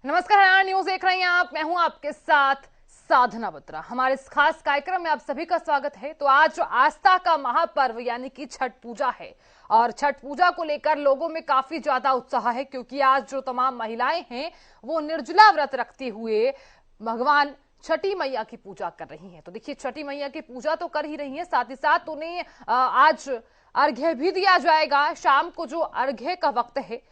नमस्कार, हरियाणा न्यूज देख रहे हैं आप। मैं हूं आपके साथ साधना बत्रा। हमारे इस खास कार्यक्रम में आप सभी का स्वागत है। तो आज जो आस्था का महापर्व यानी कि छठ पूजा है और छठ पूजा को लेकर लोगों में काफी ज्यादा उत्साह है, क्योंकि आज जो तमाम महिलाएं हैं वो निर्जला व्रत रखते हुए भगवान छठी मैया की पूजा कर रही हैं। तो देखिए, छठी मैया की पूजा तो कर ही रही हैं, साथ ही साथ उन्हें आज अर्घ्य भी दिया जाएगा। शाम को जो अर्घ्य का वक्त है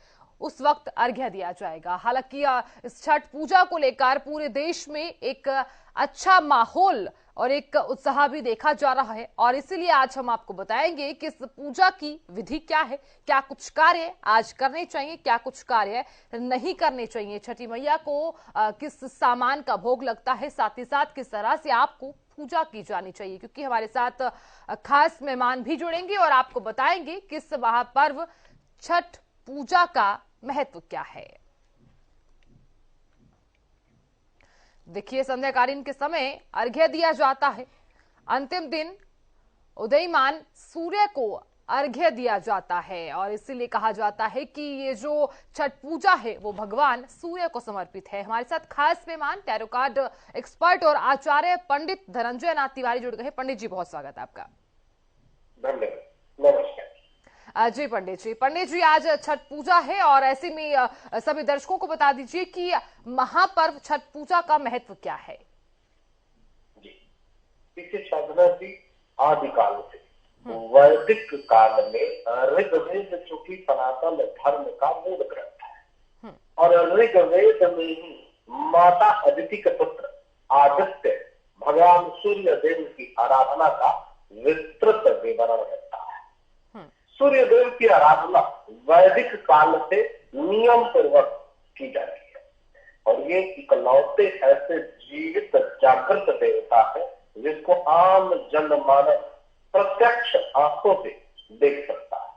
उस वक्त अर्घ्य दिया जाएगा। हालांकि इस छठ पूजा को लेकर पूरे देश में एक अच्छा माहौल और एक उत्साह भी देखा जा रहा है, और इसीलिए आज हम आपको बताएंगे कि इस पूजा की विधि क्या है, क्या कुछ कार्य आज करने चाहिए, क्या कुछ कार्य नहीं करने चाहिए, छठी मैया को किस सामान का भोग लगता है, साथ ही साथ किस तरह से आपको पूजा की जानी चाहिए। क्योंकि हमारे साथ खास मेहमान भी जुड़ेंगे और आपको बताएंगे कि इस महापर्व छठ पूजा का महत्व क्या है। देखिए, संध्याकालीन के समय अर्घ्य दिया जाता है। अंतिम दिन उदयमान सूर्य को अर्घ्य दिया जाता है और इसीलिए कहा जाता है कि ये जो छठ पूजा है वो भगवान सूर्य को समर्पित है। हमारे साथ खास मेहमान टैरो कार्ड एक्सपर्ट और आचार्य पंडित धनंजय नाथ तिवारी जुड़ गए हैं। पंडित जी, बहुत स्वागत है आपका। धन्यवाद। नमस्कार जी पंडित जी, आज छठ पूजा है और ऐसे में सभी दर्शकों को बता दीजिए कि महापर्व छठ पूजा का महत्व क्या है। जी, देखिए साधना जी, आदिकाल से वैदिक काल में ऋग्वेद चूंकि सनातन धर्म का मूल ग्रंथ है और ऋग्वेद में ही माता अदिति के पुत्र आदित्य भगवान सूर्य देव की आराधना का विस्तृत विवरण रहता है। सूर्य देव की आराधना वैदिक काल से नियम पूर्वक की जाती है और ये इकलौते ऐसे जीवित जागृत देवता है जिसको आम जनमानस प्रत्यक्ष आंखों से देख सकता है।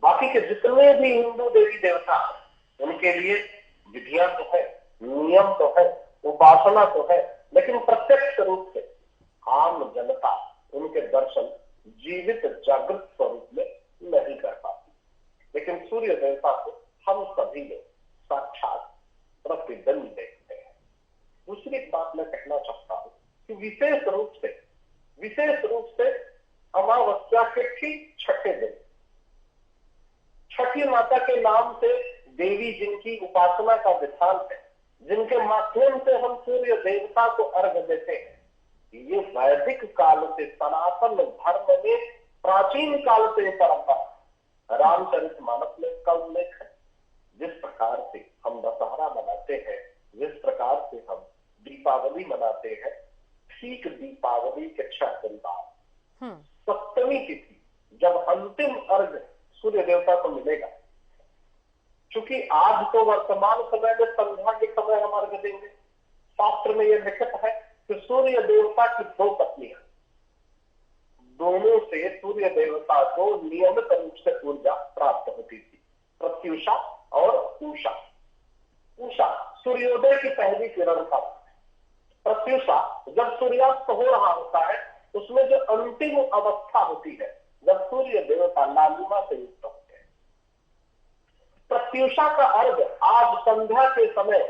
बाकी के जितने भी हिंदू देवी देवता हैं उनके लिए विधियां तो है, नियम तो है, उपासना तो है, लेकिन प्रत्यक्ष रूप से आम जनता उनके दर्शन जीवित जागृत स्वरूप में नहीं कर पाती। लेकिन सूर्य देवता को हम सभी लोग साक्षात प्रतिदिन देखते हैं। दूसरी बात मैं कहना चाहता हूँ कि विशेष रूप से अमावस्या के ठीक छठे दिन छठी माता के नाम से देवी जिनकी उपासना का विधान है, जिनके माध्यम से हम सूर्य देवता को अर्घ देते हैं, ये वैदिक काल से सनातन धर्म में प्राचीन काल से परंपरा। रामचरितमानस में का उल्लेख है। जिस प्रकार से हम दशहरा मनाते हैं, जिस प्रकार से हम दीपावली मनाते हैं, ठीक दीपावली के 6 दिन बाद सप्तमी तिथि जब अंतिम अर्घ सूर्य देवता को मिलेगा, क्योंकि आज तो वर्तमान समय में संध्या के समय हम अर्घ देंगे। शास्त्र में यह लिखित है कि सूर्य देवता की 2 पत्नियां, दोनों से सूर्य देवता को नियमित रूप से ऊर्जा प्राप्त होती थी, प्रत्युषा और उषा। उषा सूर्योदय की पहली किरण का, प्रत्युषा जब सूर्यास्त हो रहा होता है उसमें जो अंतिम अवस्था होती है जब सूर्य देवता लालिमा से युक्त होते हैं। प्रत्युषा का अर्घ आज संध्या के समय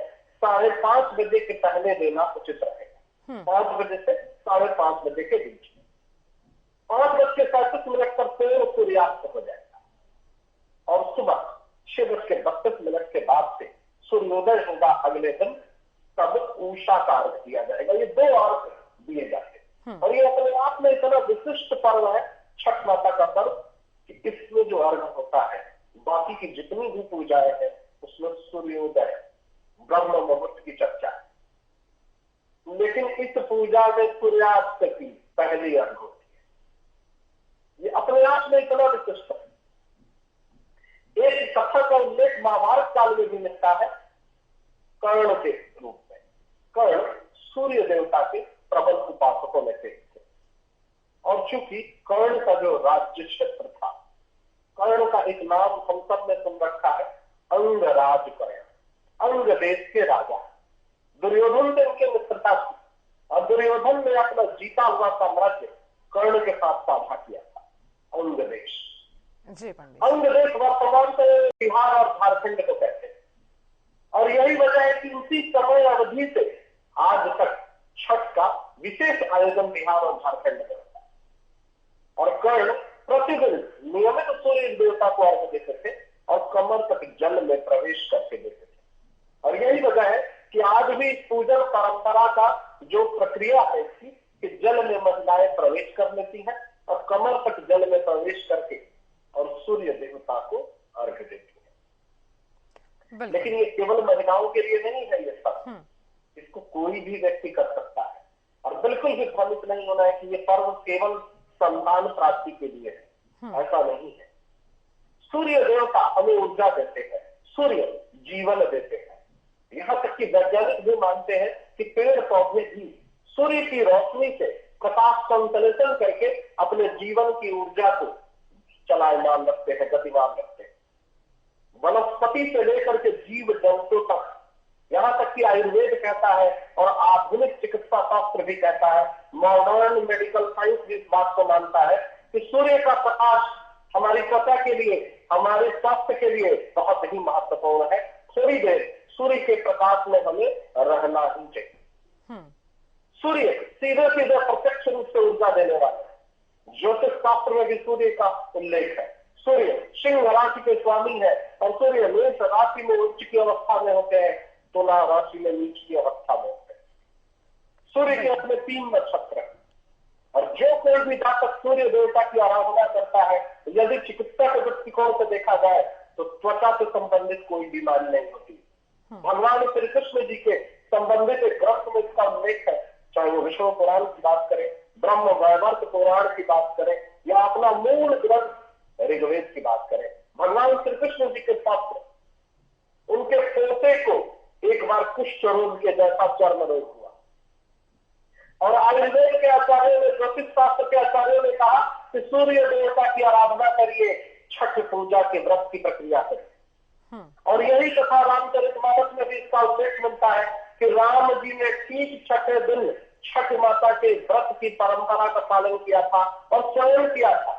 5:30 बजे के पहले देना उचित रहेगा। 5 बजे से 5:30 बजे के बीच में 5:37 पर पूर्ण सूर्यास्त हो जाएगा और सुबह 6:32 के बाद से सूर्योदय होगा अगले दिन, तब उषा का अर्घ दिया जाएगा। ये 2 अर्घ दिए जाते हैं और ये अपने आप में इतना विशिष्ट पर्व है छठ माता का पर्व कि इसमें जो अर्घ होता है, बाकी की जितनी भी पूजाएं हैं उसमें सूर्योदय ब्रह्म मुहूर्त की चर्चा है, लेकिन इस पूजा में सूर्यास्त की पहली अर्घ होती है। ये अपने आप में इतना विशिष्ट है। एक कथा का उल्लेख महाभारत काल में भी मिलता है कर्ण के रूप में। कर्ण सूर्य देवता के प्रबल उपासकों में से थे और चूंकि कर्ण का जो राज्य क्षेत्र था, कर्ण का एक नाम हम सब ने सुन रखा है, अंगराज कर्ण, अंग देश के राजा। दुर्योधन ने उनके मित्रता की और दुर्योधन ने अपना जीता हुआ साम्राज्य कर्ण के साथ साझा किया था, अंग देश। जी पंडित। अंग देश वर्तमान में बिहार और झारखंड को कहते हैं और यही वजह है कि इन उसी समय अवधि से आज तक छठ का विशेष आयोजन बिहार और झारखंड में होता है। और कर्ण प्रतिदिन नियमित सूर्य देवता को अर्घ देते थे और कमर तक जल में प्रवेश करके देते थे। और यही वजह है कि आज भी पूजन परंपरा का जो प्रक्रिया है इसकी कि जल में महिलाएं प्रवेश कर लेती हैं और कमर तक जल में प्रवेश करके और सूर्य देवता को अर्घ देती है। लेकिन ये केवल महिलाओं के लिए नहीं है, ये सब इसको कोई भी व्यक्ति कर सकता है। और बिल्कुल भी भ्रमित नहीं होना है कि ये पर्व केवल संतान प्राप्ति के लिए है, ऐसा नहीं है। सूर्य देवता हमें ऊर्जा देते हैं, सूर्य जीवन देते हैं। यहाँ तक कि वैज्ञानिक भी मानते हैं कि पेड़ पौधे भी सूर्य की रोशनी से प्रकाश संश्लेषण करके अपने जीवन की ऊर्जा को चलायमान रखते हैं, गतिमान रखते हैं। वनस्पति से लेकर के जीव जंतु तक, यहाँ तक कि आयुर्वेद कहता है और आधुनिक चिकित्सा शास्त्र भी कहता है, मॉडर्न मेडिकल साइंस भी इस बात को मानता है कि सूर्य का प्रकाश हमारी त्वचा के लिए, हमारे स्वास्थ्य के लिए बहुत ही महत्वपूर्ण है। थोड़ी देर सूर्य के प्रकाश में हमें रहना ही चाहिए। सूर्य सीधे सीधे प्रत्यक्ष रूप से ऊर्जा देने वाला है। ज्योतिष शास्त्र में भी सूर्य का उल्लेख है। सूर्य सिंह राशि के स्वामी है और सूर्य मेष राशि में उच्च की अवस्था में होते हैं, तुला राशि में नीच की अवस्था में होते हैं। सूर्य के अपने 3 नक्षत्र हैं और जो कोई भी जातक सूर्य देवता की आराधना करता है, यदि चिकित्सा के दृष्टिकोण से देखा जाए तो त्वचा से संबंधित कोई बीमारी नहीं होती। भगवान श्री कृष्ण जी के संबंधित एक ग्रंथ में इसका उल्लेख है, चाहे वो विष्णु पुराण की बात करें, ब्रह्म वैवर्त पुराण की बात करें या अपना मूल ग्रंथ ऋग्वेद की बात करें। भगवान श्री कृष्ण जी के साथ उनके पोते को एक बार कुष्ठ रोग के जैसा चर्म रोग हुआ और आयुर्वेद के आचार्यों ने, ज्योतिष शास्त्र के आचार्यों ने कहा कि सूर्य देवता की आराधना करिए, छठ पूजा के व्रत की प्रक्रिया करिए। और यही कथा रामचरितमानस में भी इसका उल्लेख मिलता है कि राम जी ने ठीक छठे दिन छठ माता के व्रत की परंपरा का पालन किया था और स्वयं किया था।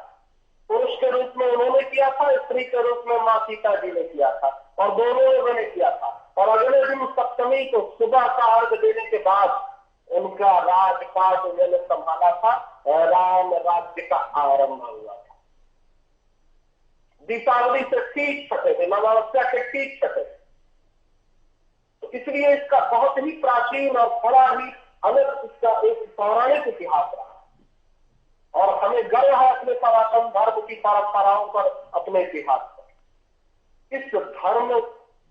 पुरुष के रूप में उन्होंने किया था, स्त्री के रूप में माँ सीता जी ने किया था और दोनों लोगों ने किया था। और अगले दिन सप्तमी को सुबह का अर्घ देने के बाद उनका राजपाट उन्होंने संभाला था, राम राज्य का आरंभ हुआ था। दीपावली से ठीक छठे दिन, अमावस्या के ठीक छठे। तो इसलिए इसका बहुत ही प्राचीन और बड़ा ही अलग इसका एक पौराणिक इतिहास रहा और हमें गर्व है अपने सनातन धर्म की परंपराओं पर, अपने इतिहास पर। इस धर्म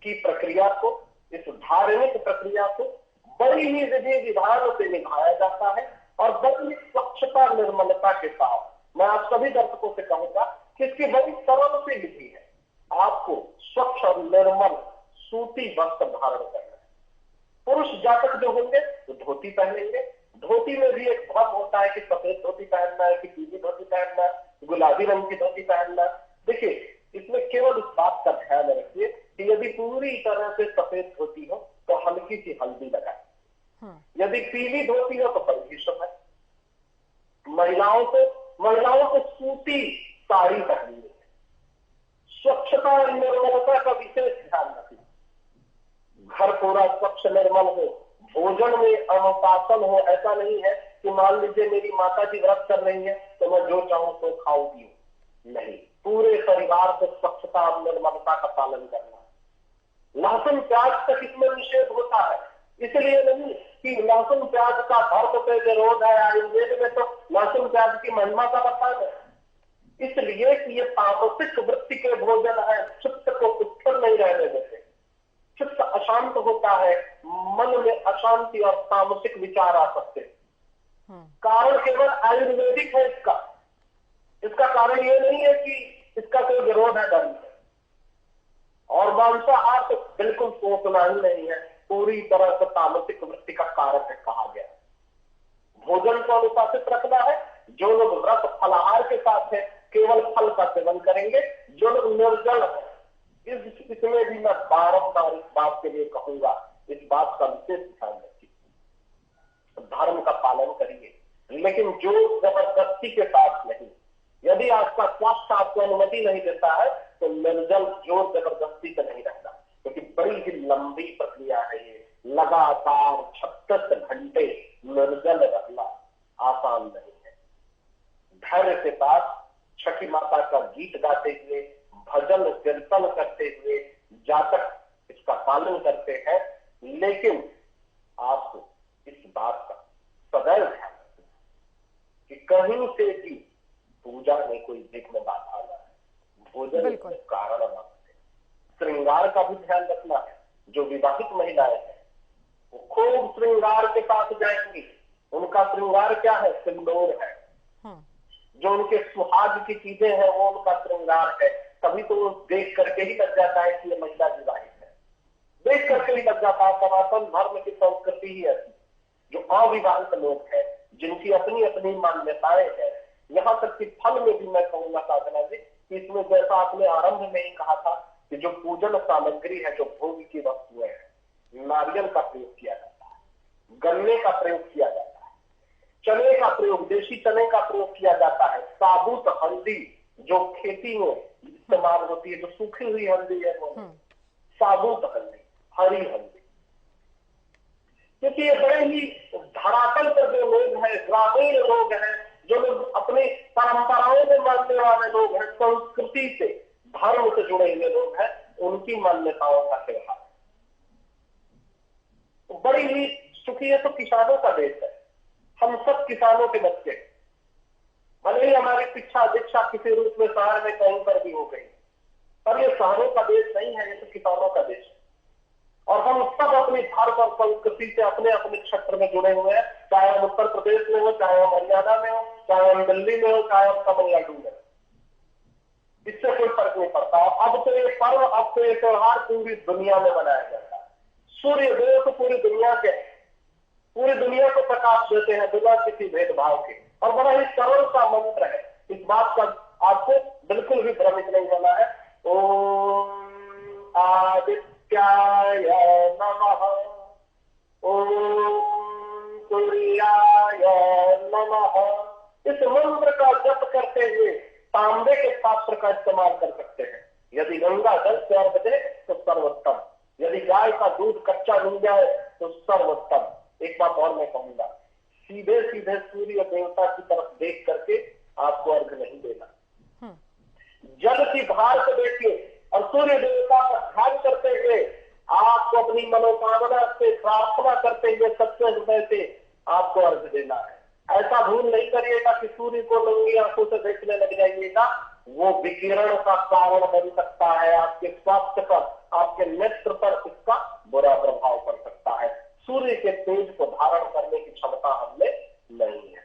की प्रक्रिया को, इस धार्मिक प्रक्रिया को बड़ी ही विधि विधान से निभाया जाता है और बड़ी स्वच्छता निर्मलता के साथ। मैं आप सभी दर्शकों से कहूंगा कि इसकी बड़ी सरल सी विधि है। आपको स्वच्छ और निर्मल सूती वस्त्र धारण करना है। पुरुष जातक जो होंगे तो धोती पहनेंगे। धोती में भी एक भ्रम होता है कि सफेद धोती पहनना है कि पीली धोती पहनना है, गुलाबी रंग की धोती पहनना है। देखिए, इसमें केवल इस बात का ध्यान रखिए कि यदि पूरी तरह से सफेद धोती हो तो हल्की सी हल्दी लगाए, यदि पीली धोती हो तो बड़ी शुभ है। महिलाओं को सूती साड़ी पहननी है। स्वच्छता और निर्मलता का विशेष ध्यान रखिए। घर पूरा स्वच्छ निर्मल हो, भोजन में अनुशासन हो। ऐसा नहीं है कि मान लीजिए मेरी माता जी व्रत कर रही है तो मैं जो चाहूं तो खाऊं पीऊं, नहीं। पूरे परिवार को स्वच्छता और निर्मलता का पालन करना है। लहसुन प्याज तक इसमें निषेध होता है, इसलिए नहीं कि लहसुन प्याज का धर्म से विरोध है। आयुर्वेद में तो लहसुन प्याज की महिमा का बताया है, इसलिए कि ये तामसिक वृत्ति के भोजन है, चित्त को उत्पन्न नहीं रहने देते। चित्त अशांत होता है, मन में अशांति और तामसिक विचार आ सकते हैं। कारण केवल आयुर्वेदिक है इसका कारण ये नहीं है कि इसका कोई विरोध है धर्म से। और मांसाहार तो बिल्कुल सोचना ही नहीं है, पूरी तरह से तामसिक वृत्ति का कारक है कहा गया। भोजन को अनुशासित रखना है। जो लोग व्रत फलाहार के साथ है केवल फल का सेवन करेंगे। जो लोग निर्जल है, इसमें भी मैं बारंबार इस बात के लिए कहूंगा, इस बात का विशेष ध्यान रखिए, धर्म का पालन करिए, लेकिन जो जबरदस्ती के साथ नहीं। यदि आपका स्वास्थ्य आपको अनुमति नहीं देता है तो निर्जल जोर जबरदस्ती से नहीं रहता, क्योंकि बड़ी ही लंबी प्रक्रिया है ये, लगातार 36 घंटे निर्जल रहना आसान नहीं है। धैर्य के साथ छठी माता का गीत गाते हुए, भजन कीर्तन करते हुए जातक इसका पालन करते हैं। लेकिन आपको इस बात का सदैव ध्यान रखना कि कहीं से भी पूजा में कोई विघ्न बाधा न है, भोजन में कारण न बने। श्रृंगार का भी ध्यान रखना है। जो विवाहित महिलाएं हैं वो खूब श्रृंगार के साथ जाएंगी। उनका श्रृंगार क्या है? सिंदूर है। जो उनके सुहाग की चीजें हैं वो उनका श्रृंगार है। तभी तो वो देख करके ही लग जाता है कि ये महिला विवाहित है, देख करके ही लग जाता है। सनातन धर्म की संस्कृति ही ऐसी। जो अविवाहित लोग हैं, जिनकी अपनी अपनी मान्यताएं हैं, यहाँ तक कि फल में भी मैं कहूंगा साधना जी कि इसमें जैसा आपने आरंभ में ही कहा था कि जो पूजन सामग्री है, जो भोग की वस्तुएं हैं, नारियल का प्रयोग किया जाता है, गन्ने का प्रयोग किया जाता है, चने का प्रयोग, देशी चने का प्रयोग किया जाता है, साबुत हल्दी जो खेती में इस्तेमाल होती है, जो सूखी हुई हल्दी है वो साबुत हल्दी, हरी हल्दी। क्योंकि ये बड़े ही धरातल पर जो लोग हैं, ग्रामीण लोग हैं, जो लोग अपनी परंपराओं में मानने वाले लोग हैं, संस्कृति से, धर्म से जुड़े हुए लोग हैं, उनकी मान्यताओं का त्योहार तो बड़ी ही सुखी है। तो किसानों का देश है, हम सब किसानों के बच्चे हैं। भले ही हमारी शिक्षा दीक्षा किसी रूप में शहर में कहीं पर भी हो गई, पर ये शहरों का देश नहीं है, ये तो किसानों का देश है। और हम सब अपनी धर्म और संस्कृति से अपने अपने क्षेत्र में जुड़े हुए हैं, चाहे हम उत्तर प्रदेश में हो, चाहे हम हरियाणा में हो, चाहे हम दिल्ली में हो, चाहे हम तमिलनाडु में हो, इससे कोई फर्क नहीं पड़ता। अब तो ये पर्व, अब तो ये त्योहार पूरी दुनिया में मनाया जाता है। सूर्य देव तो पूरी दुनिया को प्रकाश देते हैं बिना किसी भेदभाव के। और बड़ा ही सरल सा मंत्र है, इस बात का आपको बिल्कुल भी भ्रमित नहीं होना है। ओम आदित्याय नमः, ओम सूर्याय नमः। इस मंत्र का जप करते हुए तांबे के पात्र का इस्तेमाल कर सकते हैं। यदि गंगा जल से अर्घ दे तो सर्वोत्तम, यदि गाय का दूध कच्चा मिल जाए तो सर्वोत्तम। एक बात और मैं कहूंगा, सीधे सीधे सूर्य देवता की तरफ देख करके आपको अर्घ नहीं देना। जल की धार को देखिए और सूर्य देवता का ध्यान करते हुए आपको अपनी मनोकामना से प्रार्थना करते हुए सच्चे हृदय से आपको अर्घ देना है। ऐसा भूल नहीं करिएगा कि सूर्य को नंगी आंखों से देखने लग जाइएगा, वो विकिरण का कारण बन सकता है। आपके स्वास्थ्य पर, आपके नेत्र पर इसका बुरा प्रभाव पड़ सकता है। सूर्य के तेज को धारण करने की क्षमता हमने नहीं है।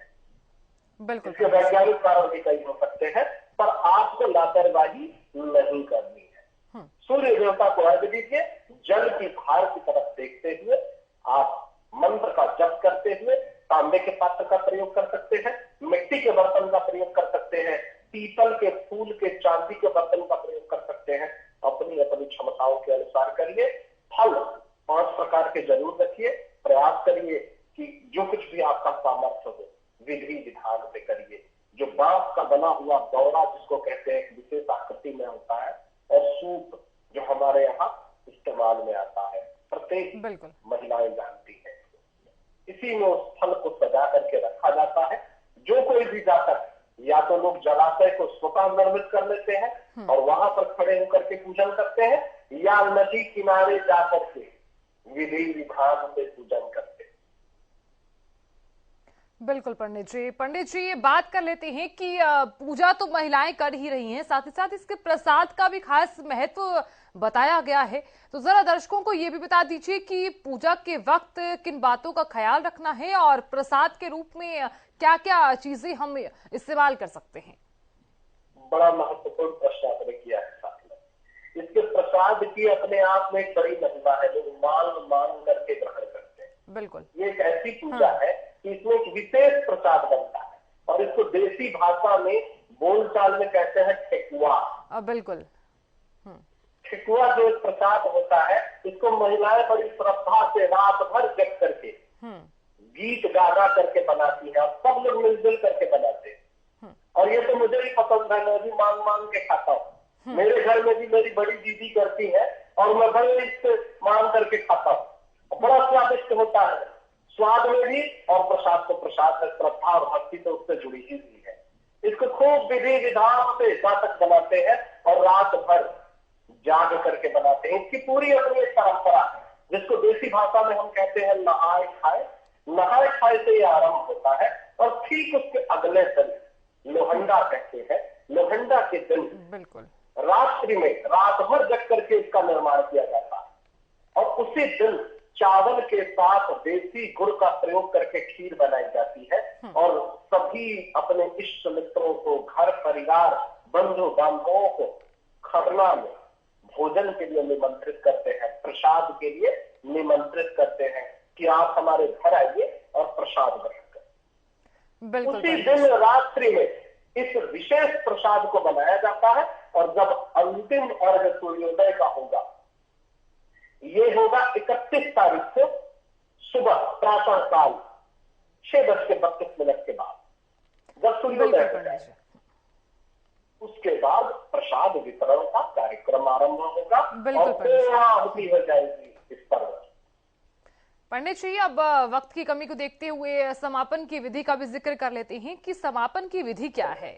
बिल्कुल, इसके वैज्ञानिक कारण भी कई हो सकते हैं, पर आपको लापरवाही नहीं करनी है। सूर्य देवता को अर्घ दीजिए, जल की धार की तरफ देखते हुए आप मंत्र का जप करते हुए तांबे के पात्र का प्रयोग कर सकते हैं, मिट्टी के बर्तन का प्रयोग कर सकते हैं, पीतल के फूल के, चांदी के बर्तन का प्रयोग कर सकते हैं। अपनी अपनी क्षमताओं के अनुसार करिए। फल 5 प्रकार के जरूर रखिए। प्रयास करिए कि जो कुछ भी आपका सामर्थ्य हो विधि विधान से करिए। जो बांस का बना हुआ दौरा जिसको कहते हैं, विशेष आकृति में होता है, और सूप जो हमारे यहाँ इस्तेमाल में आता है, प्रत्येक महिलाएं जानती है। इसी में उस फल को सजा करके रखा जाता है। जो कोई भी जाकर, या तो लोग जलाशय को स्वतः निर्मित कर लेते हैं और वहां पर खड़े होकर के पूजन करते हैं, या नदी किनारे जाकर के विधि विधान से पूजन करते हैं। बिल्कुल पंडित जी ये बात कर लेते हैं कि पूजा तो महिलाएं कर ही रही हैं, साथ ही साथ इसके प्रसाद का भी खास महत्व बताया गया है। तो जरा दर्शकों को ये भी बता दीजिए कि पूजा के वक्त किन बातों का ख्याल रखना है और प्रसाद के रूप में क्या क्या चीजें हम इस्तेमाल कर सकते हैं। बड़ा महत्वपूर्ण प्रश्न आपने किया है साथियों। इसके प्रसाद की अपने आप में एक बड़ी महिमा है, लोग मांग करके ग्रहण करते हैं। बिल्कुल, ये एक ऐसी पूजा है कि इसमें एक विशेष प्रसाद बनता है, और इसको देसी भाषा में बोलचाल में कहते हैं ठेकुआ। बिल्कुल, ठेकुआ जो एक प्रसाद होता है, इसको महिलाएं बड़ी श्रद्धा से रात भर जग करके गीत गागा करके बनाती है, और सब लोग मिलजुल करके बनाते हैं। और ये तो मुझे भी पसंद है, मैं भी मांग के खाता हूँ। मेरे घर में भी मेरी बड़ी दीदी करती है और मैं बड़े इससे मांग करके खाता हूँ। बड़ा स्वादिष्ट स्वादिष्ट होता है, स्वाद में भी, और प्रसाद तो प्रसाद है, श्रद्धा और भक्ति तो उससे जुड़ी ही हुई है। इसको खूब विधि विधान से जातक बनाते हैं और रात भर जाग करके बनाते हैं। इसकी पूरी अपनी एक परंपरा है, जिसको देसी भाषा में हम कहते हैं नहाए खाए। नहाए खाए से ये आरंभ होता है और ठीक उसके अगले दिन लोहंडा कहते हैं। लोहंडा के दिन बिल्कुल रात्रि में रात भर जग करके इसका निर्माण किया जाता है और उसी दिन चावल के साथ देसी गुड़ का प्रयोग करके खीर बनाई जाती है और सभी अपने इष्ट मित्रों को, घर परिवार, बंधु बांधवों को खरना में भोजन के लिए निमंत्रित करते हैं, प्रसाद के लिए निमंत्रित करते हैं कि आप हमारे घर आइए और प्रसाद ग्रहण करें। उसी दिन रात्रि में इस विशेष प्रसाद को बनाया जाता है और जब अंतिम अर्घ सूर्योदय का होगा, ये होगा 31 तारीख को सुबह प्रातः काल 6:32 के बाद, जब सूर्योदय हो जाए उसके बाद प्रसाद वितरण का कार्यक्रम आरंभ होगा और पूर्णाहुति हो जाएगी इस पर्व। पंडित जी, अब वक्त की कमी को देखते हुए समापन की विधि का भी जिक्र कर लेते हैं कि समापन की विधि क्या है।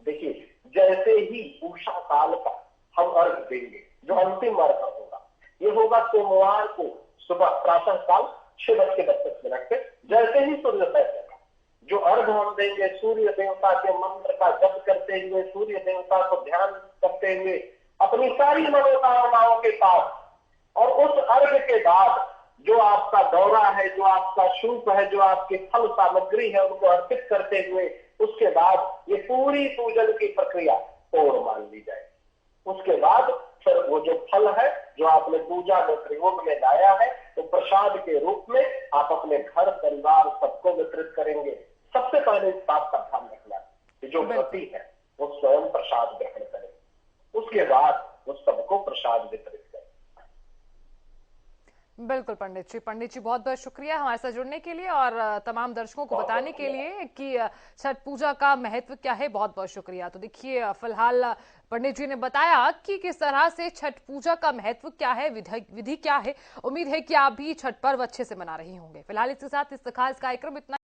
देखिए, जैसे ही उषा काल का हम अर्घ देंगे, जो अंतिम अर्घ होगा, ये होगा सोमवार को सुबह प्रातः काल 6:32 पे। जैसे ही सूर्योदय होगा, जो अर्घ हम देंगे सूर्य देवता के मंत्र का जप करते हुए, सूर्य देवता को ध्यान करते हुए, अपनी सारी मनोकामनाओं के साथ, और उस अर्घ के बाद जो आपका दौरा है, जो आपका सूप है, जो आपकी फल सामग्री है, उनको अर्पित करते हुए उसके बाद ये पूरी पूजन की प्रक्रिया पूर्ण मान ली जाए। उसके बाद फिर वो जो फल है जो आपने पूजा में प्रयोग में लाया है, तो प्रसाद के रूप में आप अपने घर परिवार सबको वितरित करेंगे। सबसे पहले इस बात का ध्यान रखना कि जो व्रती है वो स्वयं प्रसाद ग्रहण करें, उसके बाद वो सबको प्रसाद वितरित करें। बिल्कुल पंडित जी बहुत बहुत शुक्रिया हमारे साथ जुड़ने के लिए और तमाम दर्शकों को बताने के लिए कि छठ पूजा का महत्व क्या है। बहुत बहुत शुक्रिया। तो देखिए, फिलहाल पंडित जी ने बताया कि किस तरह से छठ पूजा का महत्व क्या है, विधि क्या है। उम्मीद है कि आप भी छठ पर्व अच्छे से मना रही होंगे। फिलहाल इसके साथ इस खास कार्यक्रम इतना